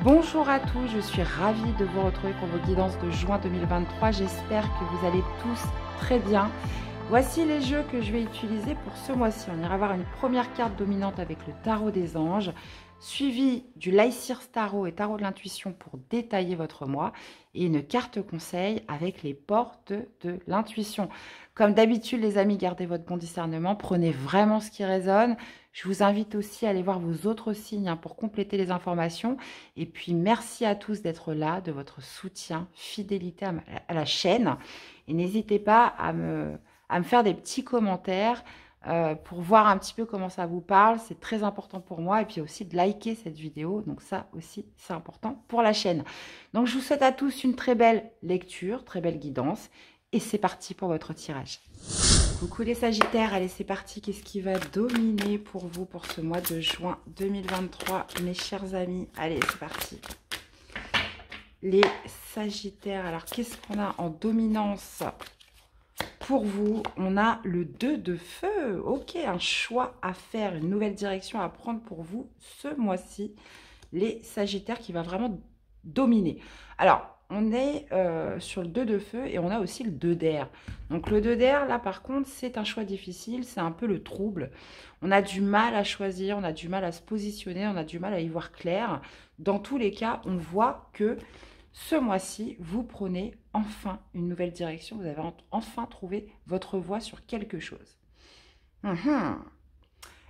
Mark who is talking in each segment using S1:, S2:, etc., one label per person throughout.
S1: Bonjour à tous, je suis ravie de vous retrouver pour vos guidances de juin 2023. J'espère que vous allez tous très bien. Voici les jeux que je vais utiliser pour ce mois-ci. On ira voir une première carte dominante avec le tarot des anges, suivi du Lysirs Tarot et tarot de l'intuition pour détailler votre mois, et une carte conseil avec les portes de l'intuition. Comme d'habitude, les amis, gardez votre bon discernement, prenez vraiment ce qui résonne. Je vous invite aussi à aller voir vos autres signes pour compléter les informations. Et puis, merci à tous d'être là, de votre soutien, fidélité à la chaîne. Et n'hésitez pas à me faire des petits commentaires pour voir un petit peu comment ça vous parle. C'est très important pour moi. Et puis aussi de liker cette vidéo. Donc ça aussi, c'est important pour la chaîne. Donc, je vous souhaite à tous une très belle lecture, très belle guidance. Et c'est parti pour votre tirage. Coucou les Sagittaires, allez c'est parti. Qu'est-ce qui va dominer pour vous pour ce mois de juin 2023, mes chers amis? Allez, c'est parti. Les Sagittaires, alors qu'est-ce qu'on a en dominance pour vous? On a le 2 de feu. Ok, un choix à faire, une nouvelle direction à prendre pour vous ce mois-ci. Les Sagittaires qui va vraiment dominer. Alors, on est sur le 2 de feu et on a aussi le 2 d'air. Donc le 2 d'air, là par contre, c'est un choix difficile, c'est un peu le trouble. On a du mal à choisir, on a du mal à se positionner, on a du mal à y voir clair. Dans tous les cas, on voit que ce mois-ci, vous prenez enfin une nouvelle direction. Vous avez enfin trouvé votre voie sur quelque chose.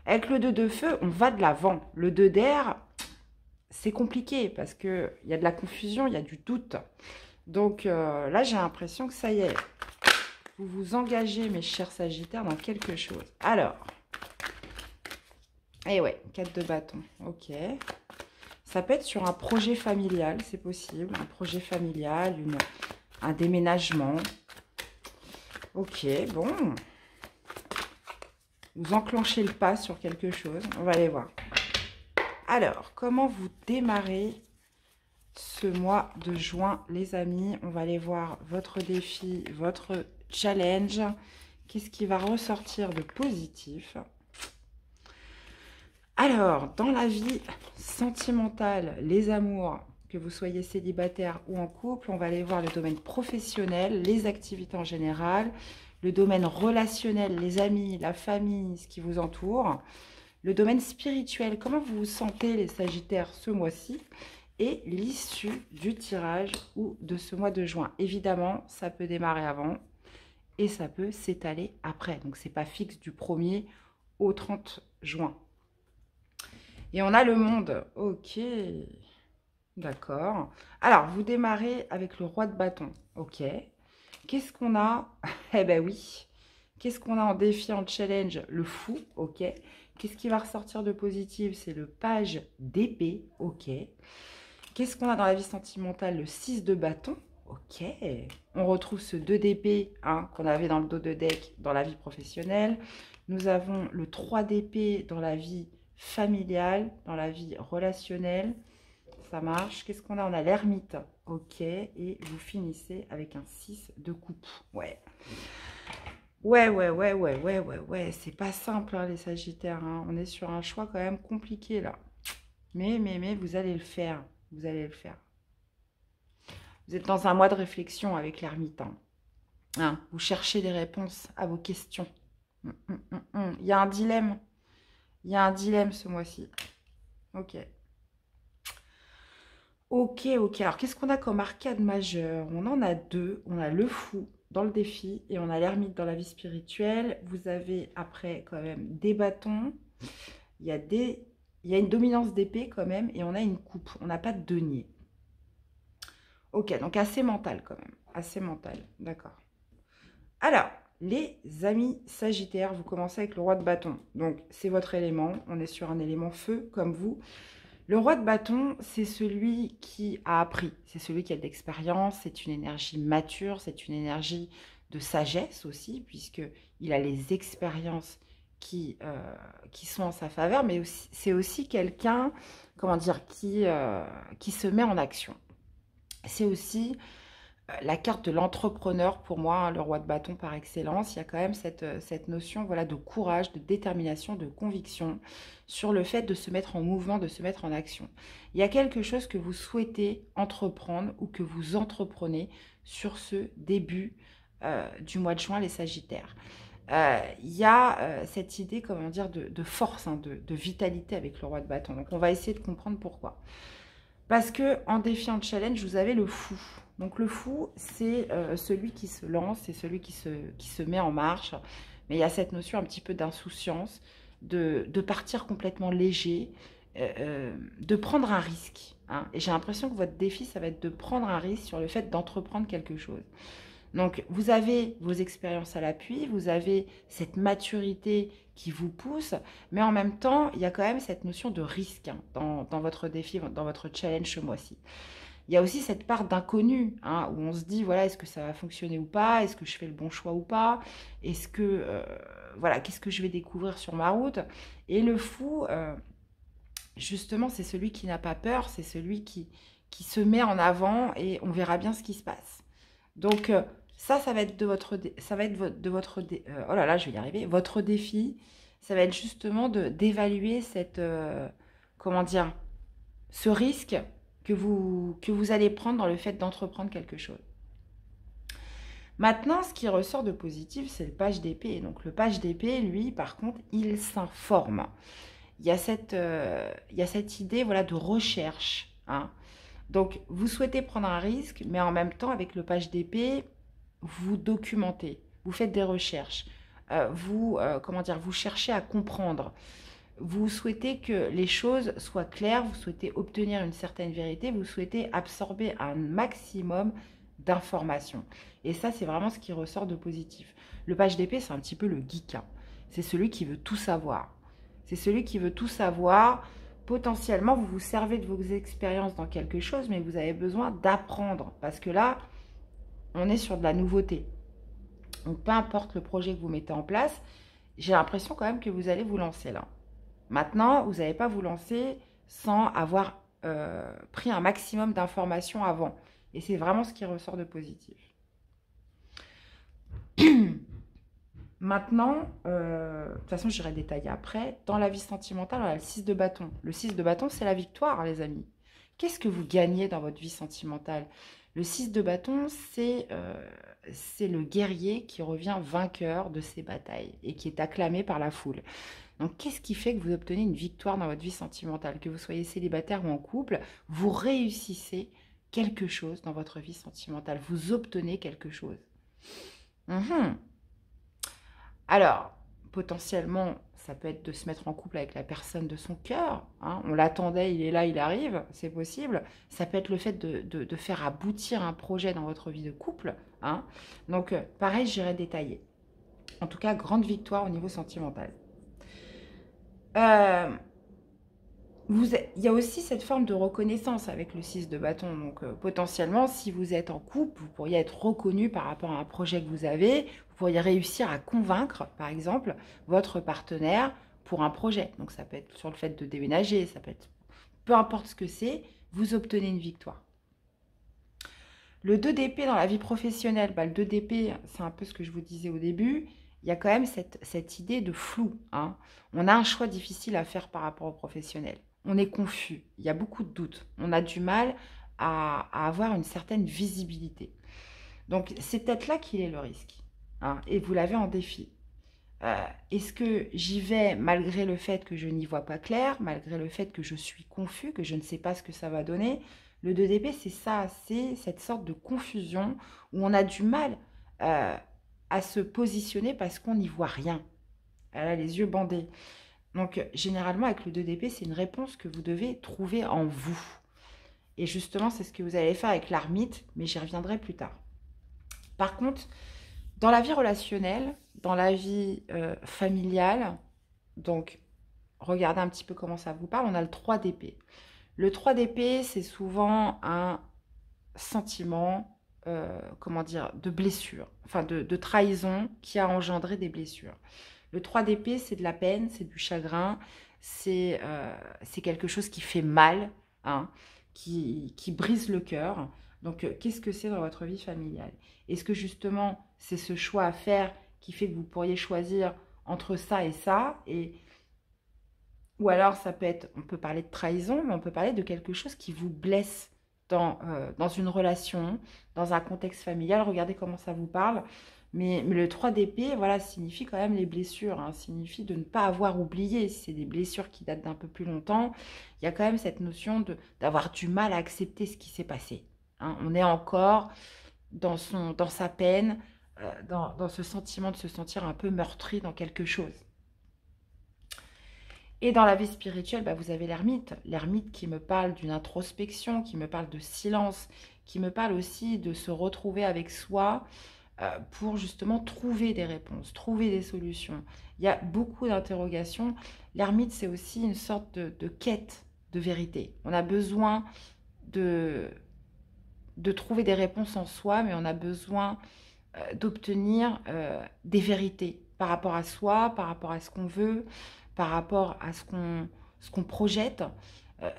S1: Avec le 2 de feu, on va de l'avant. Le 2 d'air, c'est compliqué parce qu'il y a de la confusion, il y a du doute. Donc là, j'ai l'impression que ça y est, vous vous engagez, mes chers Sagittaires, dans quelque chose. Alors, et ouais, 4 de bâton, ok. Ça peut être sur un projet familial, c'est possible. Un projet familial, un déménagement. Ok, bon. Vous enclenchez le pas sur quelque chose, on va aller voir. Alors, comment vous démarrez ce mois de juin, les amis? On va aller voir votre défi, votre challenge. Qu'est-ce qui va ressortir de positif? Alors, dans la vie sentimentale, les amours, que vous soyez célibataire ou en couple, on va aller voir le domaine professionnel, les activités en général, le domaine relationnel, les amis, la famille, ce qui vous entoure. Le domaine spirituel, comment vous vous sentez les Sagittaires ce mois-ci? Et l'issue du tirage ou de ce mois de juin. Évidemment, ça peut démarrer avant et ça peut s'étaler après. Donc, ce n'est pas fixe du 1er au 30 juin. Et on a le monde. Ok, d'accord. Alors, vous démarrez avec le roi de bâton. Ok. Qu'est-ce qu'on a? Eh ben oui. Qu'est-ce qu'on a en défi, en challenge? Le fou. Ok. Qu'est-ce qui va ressortir de positif? C'est le page d'épée. Ok. Qu'est-ce qu'on a dans la vie sentimentale? Le 6 de bâton. Ok. On retrouve ce 2 d'épée qu'on avait dans le dos de deck dans la vie professionnelle. Nous avons le 3 d'épée dans la vie familiale, dans la vie relationnelle. Ça marche. Qu'est-ce qu'on a? On a l'ermite. Ok. Et vous finissez avec un 6 de coupe. Ouais. Ouais. C'est pas simple, les Sagittaires. On est sur un choix quand même compliqué, là. Mais, vous allez le faire. Vous allez le faire. Vous êtes dans un mois de réflexion avec l'ermite. Vous cherchez des réponses à vos questions. Il y a un dilemme. Il y a un dilemme ce mois-ci. Ok. Ok. Alors, qu'est-ce qu'on a comme arcade majeure? On en a deux. On a le fou dans le défi et on a l'ermite dans la vie spirituelle. Vous avez après quand même des bâtons. Il y a une dominance d'épée quand même et on a une coupe. On n'a pas de denier. Ok, donc assez mental quand même. Assez mental, d'accord. Alors, les amis Sagittaires, vous commencez avec le roi de bâton. Donc, c'est votre élément. On est sur un élément feu comme vous. Le roi de bâton, c'est celui qui a appris. C'est celui qui a de l'expérience. C'est une énergie mature. C'est une énergie de sagesse aussi, puisqu'il a les expériences qui sont en sa faveur. Mais c'est aussi quelqu'un, comment dire, qui se met en action. C'est aussi la carte de l'entrepreneur pour moi, hein, le roi de bâton par excellence. Il y a quand même cette notion voilà, de courage, de détermination, de conviction sur le fait de se mettre en mouvement, de se mettre en action. Il y a quelque chose que vous souhaitez entreprendre ou que vous entreprenez sur ce début du mois de juin, les Sagittaires. Il y a cette idée, comment dire, de force, hein, de vitalité avec le roi de bâton. Donc on va essayer de comprendre pourquoi. Parce que en défiant le challenge, vous avez le fou. Donc le fou, c'est celui qui se lance, c'est celui qui se met en marche. Mais il y a cette notion un petit peu d'insouciance, de partir complètement léger, de prendre un risque. Hein. Et j'ai l'impression que votre défi, ça va être de prendre un risque sur le fait d'entreprendre quelque chose. Donc, vous avez vos expériences à l'appui, vous avez cette maturité qui vous pousse, mais en même temps, il y a quand même cette notion de risque hein, dans votre défi, dans votre challenge ce mois-ci. Il y a aussi cette part d'inconnu, hein, où on se dit, voilà, est-ce que ça va fonctionner ou pas? Est-ce que je fais le bon choix ou pas? Est-ce que, voilà, qu'est-ce que je vais découvrir sur ma route? Et le fou, justement, c'est celui qui n'a pas peur, c'est celui qui se met en avant et on verra bien ce qui se passe. Donc, ça va être de votre, oh là là, je vais y arriver, votre défi, ça va être justement d'évaluer cette, comment dire, ce risque que vous allez prendre dans le fait d'entreprendre quelque chose. Maintenant, ce qui ressort de positif, c'est le page d'épée. Donc, le page d'épée, lui, par contre, il s'informe. Il y a cette idée, voilà, de recherche, hein. Donc, vous souhaitez prendre un risque, mais en même temps, avec le page d'épée, vous documentez, vous faites des recherches, comment dire, vous cherchez à comprendre. Vous souhaitez que les choses soient claires, vous souhaitez obtenir une certaine vérité, vous souhaitez absorber un maximum d'informations. Et ça, c'est vraiment ce qui ressort de positif. Le page d'épée, c'est un petit peu le geek, hein. C'est celui qui veut tout savoir. C'est celui qui veut tout savoir. Potentiellement, vous vous servez de vos expériences dans quelque chose, mais vous avez besoin d'apprendre. Parce que là, on est sur de la nouveauté. Donc, peu importe le projet que vous mettez en place, j'ai l'impression quand même que vous allez vous lancer là. Maintenant, vous n'allez pas vous lancer sans avoir pris un maximum d'informations avant. Et c'est vraiment ce qui ressort de positif. Maintenant, de toute façon, j'irai détailler après. Dans la vie sentimentale, on a le 6 de bâton. Le 6 de bâton, c'est la victoire, les amis. Qu'est-ce que vous gagnez dans votre vie sentimentale? Le 6 de bâton, c'est le guerrier qui revient vainqueur de ses batailles et qui est acclamé par la foule. Donc, qu'est-ce qui fait que vous obtenez une victoire dans votre vie sentimentale? Que vous soyez célibataire ou en couple, vous réussissez quelque chose dans votre vie sentimentale. Vous obtenez quelque chose. Alors, potentiellement, ça peut être de se mettre en couple avec la personne de son cœur. Hein. On l'attendait, il est là, il arrive, c'est possible. Ça peut être le fait de faire aboutir un projet dans votre vie de couple. Hein. Donc, pareil, j'irai détailler. En tout cas, grande victoire au niveau sentimental. Il y a aussi cette forme de reconnaissance avec le 6 de bâton. Donc, potentiellement, si vous êtes en couple, vous pourriez être reconnu par rapport à un projet que vous avez. Vous pourriez réussir à convaincre, par exemple, votre partenaire pour un projet. Donc, ça peut être sur le fait de déménager, ça peut être peu importe ce que c'est, vous obtenez une victoire. Le 2 d'épée dans la vie professionnelle, le 2 d'épée, c'est un peu ce que je vous disais au début. Il y a quand même cette idée de flou. Hein. On a un choix difficile à faire par rapport au professionnel. On est confus, il y a beaucoup de doutes. On a du mal à avoir une certaine visibilité. Donc, c'est peut-être là qu'il est le risque. Hein, et vous l'avez en défi. Est-ce que j'y vais malgré le fait que je n'y vois pas clair, malgré le fait que je suis confus, que je ne sais pas ce que ça va donner? Le 2 d'épée, c'est ça, c'est cette sorte de confusion où on a du mal à se positionner parce qu'on n'y voit rien. Elle a les yeux bandés. Donc, généralement, avec le 2 d'épée, c'est une réponse que vous devez trouver en vous. Et justement, c'est ce que vous allez faire avec l'ermite, mais j'y reviendrai plus tard. Par contre, dans la vie relationnelle, dans la vie familiale, donc, regardez un petit peu comment ça vous parle, on a le 3 d'épée. Le 3 d'épée, c'est souvent un sentiment, comment dire, de blessure, enfin de trahison qui a engendré des blessures. Le 3 d'épée, c'est de la peine, c'est du chagrin, c'est quelque chose qui fait mal, hein, qui brise le cœur. Donc, qu'est-ce que c'est dans votre vie familiale? Est-ce que justement, c'est ce choix à faire qui fait que vous pourriez choisir entre ça et ça? Ou alors, ça peut être, on peut parler de trahison, mais on peut parler de quelque chose qui vous blesse dans une relation, dans un contexte familial. Regardez comment ça vous parle. Mais le 3 d'épée, voilà, signifie quand même les blessures, hein, signifie de ne pas avoir oublié. Si c'est des blessures qui datent d'un peu plus longtemps, il y a quand même cette notion d'avoir du mal à accepter ce qui s'est passé. Hein. On est encore dans sa peine, dans ce sentiment de se sentir un peu meurtri dans quelque chose. Et dans la vie spirituelle, bah, vous avez l'ermite. L'ermite qui me parle d'une introspection, qui me parle de silence, qui me parle aussi de se retrouver avec soi pour justement trouver des réponses, trouver des solutions. Il y a beaucoup d'interrogations. L'ermite, c'est aussi une sorte de quête de vérité. On a besoin de trouver des réponses en soi, mais on a besoin d'obtenir des vérités par rapport à soi, par rapport à ce qu'on veut, par rapport à ce qu'on projette.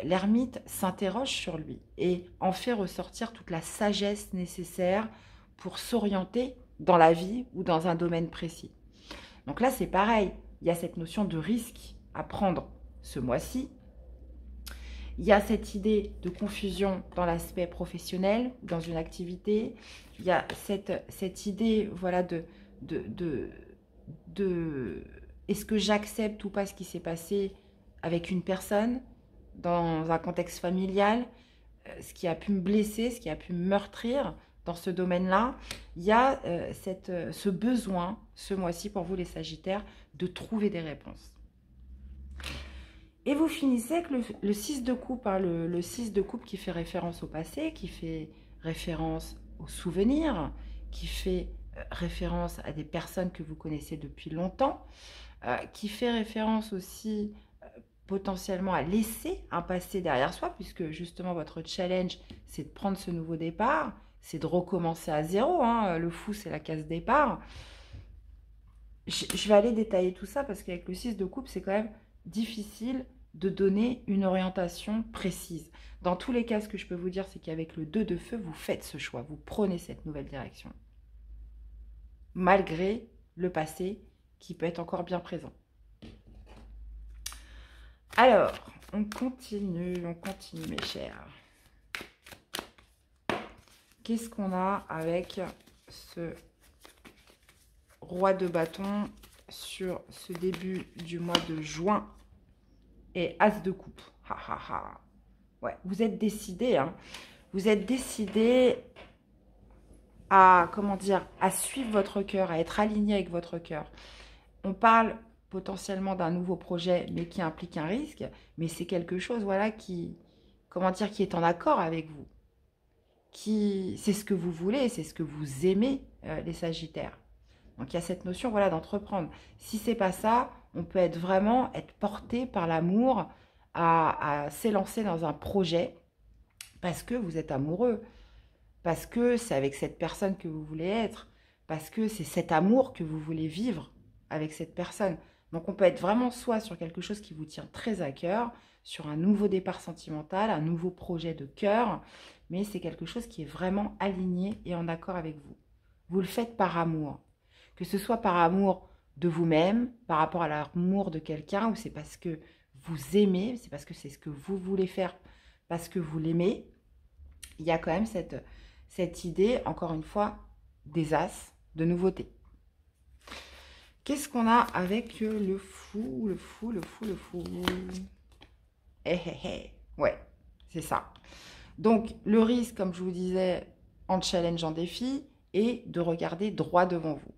S1: L'ermite s'interroge sur lui et en fait ressortir toute la sagesse nécessaire pour s'orienter dans la vie ou dans un domaine précis. Donc là, c'est pareil. Il y a cette notion de risque à prendre ce mois-ci. Il y a cette idée de confusion dans l'aspect professionnel, dans une activité. Il y a cette idée, voilà, est-ce que j'accepte ou pas ce qui s'est passé avec une personne, dans un contexte familial, ce qui a pu me blesser, ce qui a pu me meurtrir dans ce domaine-là. Il y a ce besoin, ce mois-ci, pour vous les Sagittaires, de trouver des réponses. Et vous finissez avec le 6 de coupe, hein, le 6 de coupe qui fait référence au passé, qui fait référence aux souvenirs, qui fait référence à des personnes que vous connaissez depuis longtemps, qui fait référence aussi potentiellement à laisser un passé derrière soi, puisque justement votre challenge, c'est de prendre ce nouveau départ, c'est de recommencer à zéro, hein. Le fou, c'est la case départ. Je vais aller détailler tout ça, parce qu'avec le 6 de coupe, c'est quand même difficile de donner une orientation précise. Dans tous les cas, ce que je peux vous dire, c'est qu'avec le 2 de feu, vous faites ce choix, vous prenez cette nouvelle direction. Malgré le passé qui peut être encore bien présent. Alors, on continue mes chers. Qu'est-ce qu'on a avec ce roi de bâton sur ce début du mois de juin et as de coupe? Ha, ha, ha. Ouais, vous êtes décidé, hein. Vous êtes décidé à, comment dire, à suivre votre cœur, à être aligné avec votre cœur. On parle potentiellement d'un nouveau projet, mais qui implique un risque, mais c'est quelque chose, voilà, qui, comment dire, qui est en accord avec vous. C'est ce que vous voulez, c'est ce que vous aimez, les Sagittaires. Donc, il y a cette notion, voilà, d'entreprendre. Si c'est pas ça, on peut être porté par l'amour à s'élancer dans un projet parce que vous êtes amoureux, parce que c'est avec cette personne que vous voulez être, parce que c'est cet amour que vous voulez vivre avec cette personne. Donc, on peut être vraiment soit sur quelque chose qui vous tient très à cœur, sur un nouveau départ sentimental, un nouveau projet de cœur, mais c'est quelque chose qui est vraiment aligné et en accord avec vous. Vous le faites par amour. Que ce soit par amour de vous-même, par rapport à l'amour de quelqu'un, ou c'est parce que vous aimez, c'est parce que c'est ce que vous voulez faire, parce que vous l'aimez. Il y a quand même cette idée, encore une fois, des as, de nouveauté. Qu'est-ce qu'on a avec le fou, le fou, le fou, le fou? Ouais, c'est ça. Donc, le risque, comme je vous disais, en challenge, en défi, est de regarder droit devant vous.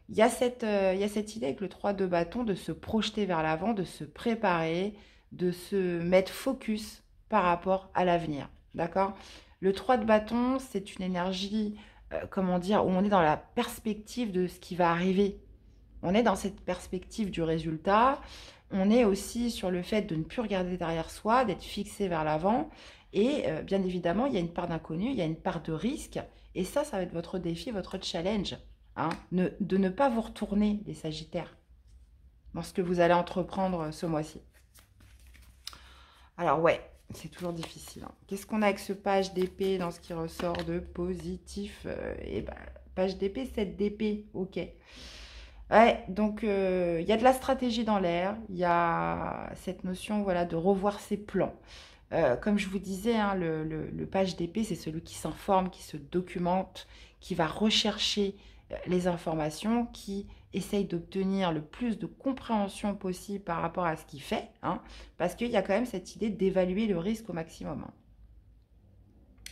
S1: Il y a cette idée avec le 3 de bâton de se projeter vers l'avant, de se préparer, de se mettre focus par rapport à l'avenir. D'accord? Le 3 de bâton, c'est une énergie, comment dire, où on est dans la perspective de ce qui va arriver. On est dans cette perspective du résultat. On est aussi sur le fait de ne plus regarder derrière soi, d'être fixé vers l'avant. Et bien évidemment, il y a une part d'inconnu, il y a une part de risque. Et ça va être votre défi, votre challenge. Hein, de ne pas vous retourner, les Sagittaires, dans ce que vous allez entreprendre ce mois-ci. Alors ouais, C'est toujours difficile. Hein. Qu'est-ce qu'on a avec ce page d'épée dans ce qui ressort de positif? Eh ben, page d'épée, 7 d'épée. Ok. Ouais, donc il y a de la stratégie dans l'air. Il y a cette notion, voilà, de revoir ses plans. Comme je vous disais, hein, le page d'épée, c'est celui qui s'informe, qui se documente, qui va rechercher les informations, qui essaye d'obtenir le plus de compréhension possible par rapport à ce qu'il fait, hein, parce qu'il y a quand même cette idée d'évaluer le risque au maximum. Hein.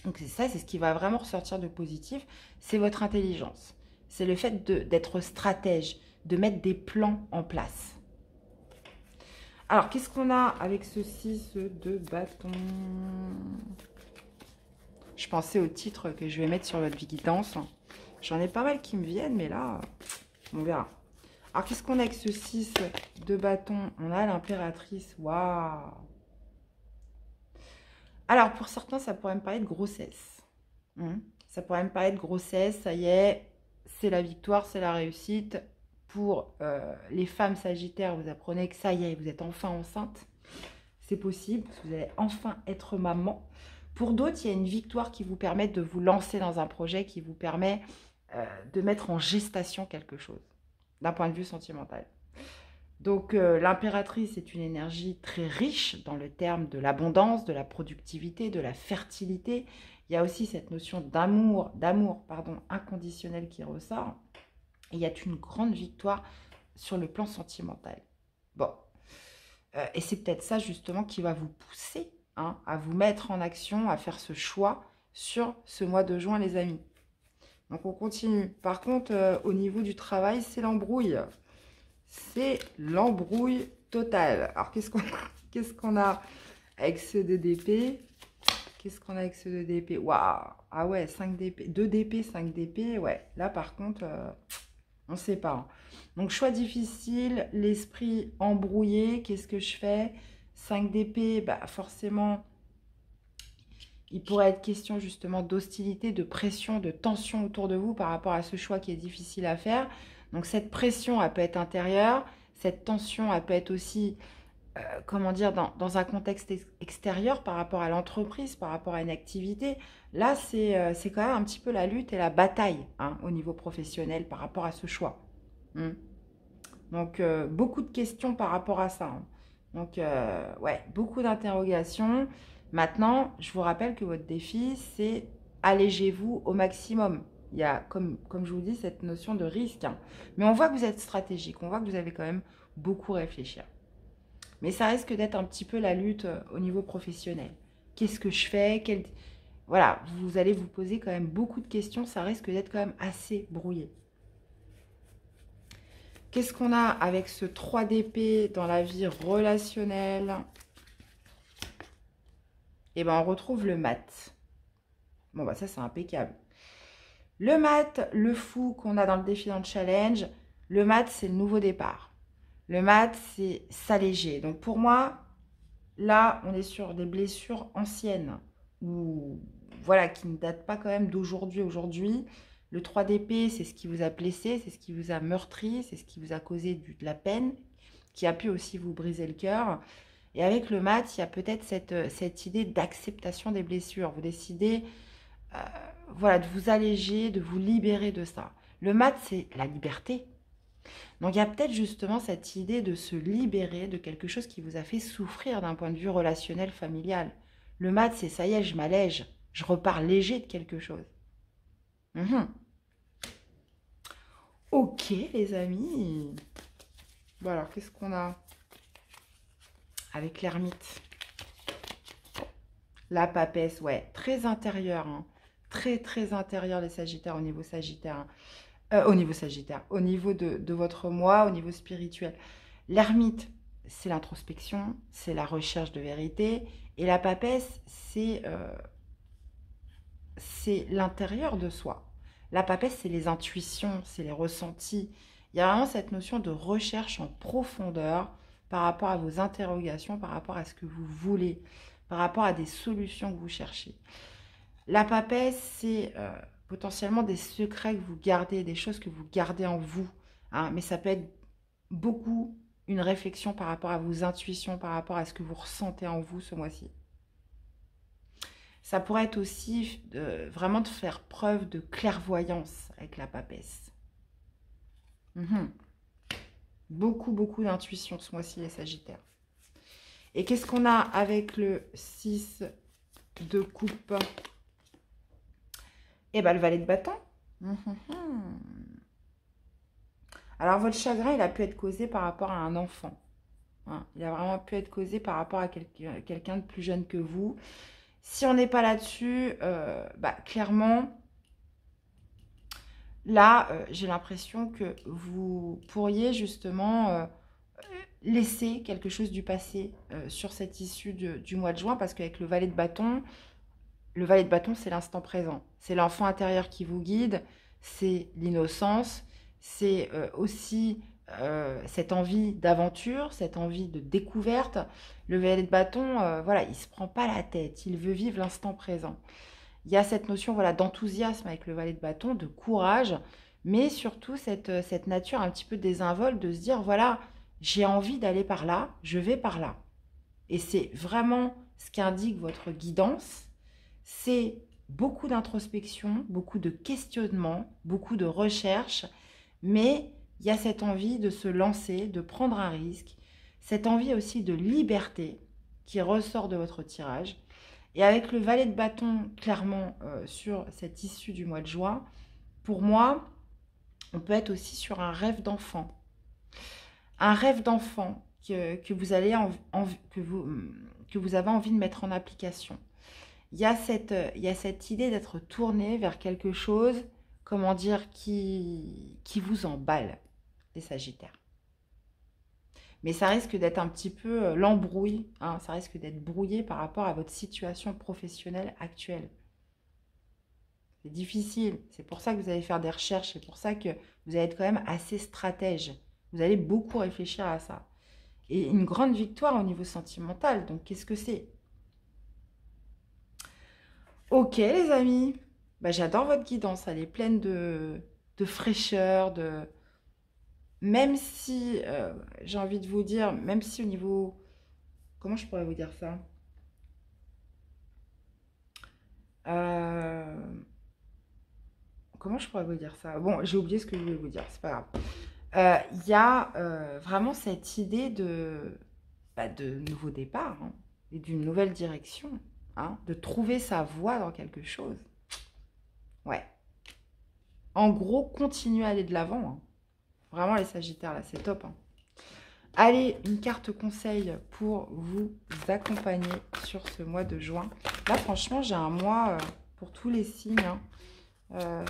S1: Donc c'est ça, c'est ce qui va vraiment ressortir de positif, c'est votre intelligence. C'est le fait d'être stratège, de mettre des plans en place. Alors, qu'est-ce qu'on a avec ce 6 de bâton? Je pensais au titre que je vais mettre sur votre guidance. J'en ai pas mal qui me viennent, mais là, on verra. Alors, qu'est-ce qu'on a avec ce 6 de bâton? On a l'impératrice. Waouh! Alors, pour certains, ça pourrait me parler de grossesse. Ça pourrait me parler de grossesse. Ça y est, c'est la victoire, c'est la réussite. Pour les femmes sagittaires, vous apprenez que ça y est, vous êtes enfin enceinte. C'est possible, parce que vous allez enfin être maman. Pour d'autres, il y a une victoire qui vous permet de vous lancer dans un projet, qui vous permet de mettre en gestation quelque chose, d'un point de vue sentimental. Donc, l'impératrice est une énergie très riche dans le terme de l'abondance, de la productivité, de la fertilité. Il y a aussi cette notion d'amour, inconditionnel qui ressort. Et il y a une grande victoire sur le plan sentimental. Bon. Et c'est peut-être ça, justement, qui va vous pousser hein, à vous mettre en action, à faire ce choix sur ce mois de juin, les amis. Donc, on continue. Par contre, au niveau du travail, c'est l'embrouille. C'est l'embrouille totale. Alors, qu'est-ce qu'on a avec ce 2 d'épée? Qu'est-ce qu'on a avec ce 2 d'épée? Waouh! Ah ouais, 5 d'épée. 2 d'épée, 5 d'épée. Ouais, là, par contre... on ne sait pas. Donc, choix difficile, l'esprit embrouillé. Qu'est-ce que je fais? 5 d'épée, bah forcément, il pourrait être question justement d'hostilité, de pression, de tension autour de vous par rapport à ce choix qui est difficile à faire. Donc, cette pression, elle peut être intérieure. Cette tension, elle peut être aussi, comment dire, dans un contexte extérieur par rapport à l'entreprise, par rapport à une activité. Là, c'est quand même un petit peu la lutte et la bataille hein, au niveau professionnel par rapport à ce choix. Donc, beaucoup de questions par rapport à ça. Hein. Donc, ouais, beaucoup d'interrogations. Maintenant, je vous rappelle que votre défi, c'est allégez-vous au maximum. Il y a, comme je vous dis, cette notion de risque. Hein. Mais on voit que vous êtes stratégique. On voit que vous avez quand même beaucoup réfléchi. Mais ça risque d'être un petit peu la lutte au niveau professionnel. Qu'est-ce que je fais? Voilà, vous allez vous poser quand même beaucoup de questions. Ça risque d'être quand même assez brouillé. Qu'est-ce qu'on a avec ce 3 d'épée dans la vie relationnelle? Eh bien, on retrouve le mat. Bon, bah ça, c'est impeccable. Le mat, le fou qu'on a dans le défi, dans le challenge. Le mat, c'est le nouveau départ. Le mat, c'est s'alléger. Donc, pour moi, là, on est sur des blessures anciennes. Ou, voilà, qui ne datent pas quand même d'aujourd'hui. Aujourd'hui, le 3 d'épée, c'est ce qui vous a blessé, c'est ce qui vous a meurtri, c'est ce qui vous a causé de la peine, qui a pu aussi vous briser le cœur. Et avec le mat, il y a peut-être cette idée d'acceptation des blessures. Vous décidez voilà, de vous alléger, de vous libérer de ça. Le mat, c'est la liberté. Donc, il y a peut-être justement cette idée de se libérer de quelque chose qui vous a fait souffrir d'un point de vue relationnel, familial. Le mat, c'est ça y est, je m'allège. Je repars léger de quelque chose. Ok, les amis. Bon, alors, qu'est-ce qu'on a avec l'ermite? La papesse, ouais, très intérieure. Hein. Très, très intérieure, les sagittaires, au niveau sagittaire. Hein. Au niveau sagittaire, au niveau de votre moi, au niveau spirituel. L'ermite, c'est l'introspection, c'est la recherche de vérité. Et la papesse, c'est l'intérieur de soi. La papesse, c'est les intuitions, c'est les ressentis. Il y a vraiment cette notion de recherche en profondeur par rapport à vos interrogations, par rapport à ce que vous voulez, par rapport à des solutions que vous cherchez. La papesse, c'est potentiellement des secrets que vous gardez, des choses que vous gardez en vous. Hein, mais ça peut être beaucoup une réflexion par rapport à vos intuitions, par rapport à ce que vous ressentez en vous ce mois-ci. Ça pourrait être aussi vraiment de faire preuve de clairvoyance avec la papesse. Beaucoup, beaucoup d'intuition ce mois-ci, les Sagittaires. Et qu'est-ce qu'on a avec le 6 de coupe? Eh bien, le valet de bâton. Alors, votre chagrin, il a pu être causé par rapport à un enfant. Hein, il a vraiment pu être causé par rapport à quelqu'un de plus jeune que vous. Si on n'est pas là-dessus, clairement, là, j'ai l'impression que vous pourriez justement laisser quelque chose du passé sur cette issue du mois de juin, parce qu'avec le valet de bâton, c'est l'instant présent. C'est l'enfant intérieur qui vous guide, c'est l'innocence, c'est aussi cette envie d'aventure, cette envie de découverte. Le valet de bâton, voilà, il ne se prend pas la tête, il veut vivre l'instant présent. Il y a cette notion, voilà, d'enthousiasme avec le valet de bâton, de courage, mais surtout cette nature un petit peu désinvolte de se dire, voilà, j'ai envie d'aller par là, je vais par là. Et c'est vraiment ce qu'indique votre guidance, c'est beaucoup d'introspection, beaucoup de questionnement, beaucoup de recherche, mais il y a cette envie de se lancer, de prendre un risque, cette envie aussi de liberté qui ressort de votre tirage. Et avec le valet de bâton, clairement, sur cette issue du mois de juin, pour moi, on peut être aussi sur un rêve d'enfant. Un rêve d'enfant que vous avez envie de mettre en application. Il y a cette idée d'être tourné vers quelque chose, comment dire, qui vous emballe, les Sagittaires. Mais ça risque d'être un petit peu l'embrouille, hein, ça risque d'être brouillé par rapport à votre situation professionnelle actuelle. C'est difficile, c'est pour ça que vous allez faire des recherches, c'est pour ça que vous allez être quand même assez stratège. Vous allez beaucoup réfléchir à ça. Et une grande victoire au niveau sentimental, donc qu'est-ce que c'est? Ok les amis, j'adore votre guidance, elle est pleine de fraîcheur, même si, j'ai envie de vous dire, même si au niveau... Comment je pourrais vous dire ça? Comment je pourrais vous dire ça? Bon, j'ai oublié ce que je voulais vous dire, c'est pas grave. Il y a vraiment cette idée de nouveau départ, hein, et d'une nouvelle direction, hein, de trouver sa voie dans quelque chose. Ouais. En gros, continuez à aller de l'avant, hein. Vraiment, les Sagittaires, là, c'est top. Hein. Allez, une carte conseil pour vous accompagner sur ce mois de juin. Là, franchement, j'ai un mois pour tous les signes. Hein.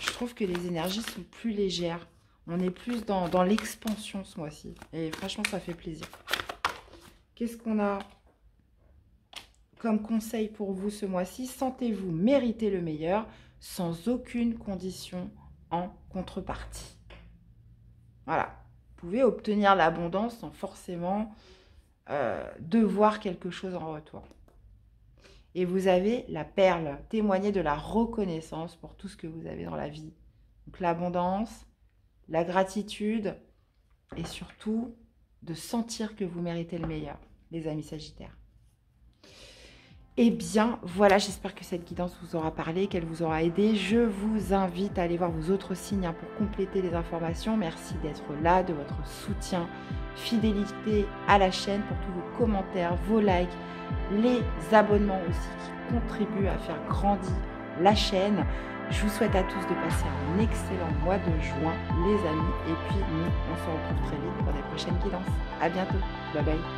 S1: Je trouve que les énergies sont plus légères. On est plus dans l'expansion ce mois-ci. Et franchement, ça fait plaisir. Qu'est-ce qu'on a comme conseil pour vous ce mois-ci? Sentez-vous mériter le meilleur sans aucune condition en contrepartie. Voilà, vous pouvez obtenir l'abondance sans forcément devoir quelque chose en retour. Et vous avez la perle, témoigner de la reconnaissance pour tout ce que vous avez dans la vie. Donc l'abondance, la gratitude et surtout de sentir que vous méritez le meilleur, les amis Sagittaires. Eh bien, voilà, j'espère que cette guidance vous aura parlé, qu'elle vous aura aidé. Je vous invite à aller voir vos autres signes pour compléter les informations. Merci d'être là, de votre soutien, fidélité à la chaîne pour tous vos commentaires, vos likes, les abonnements aussi qui contribuent à faire grandir la chaîne. Je vous souhaite à tous de passer un excellent mois de juin, les amis. Et puis, nous, on se retrouve très vite pour des prochaines guidances. À bientôt. Bye bye.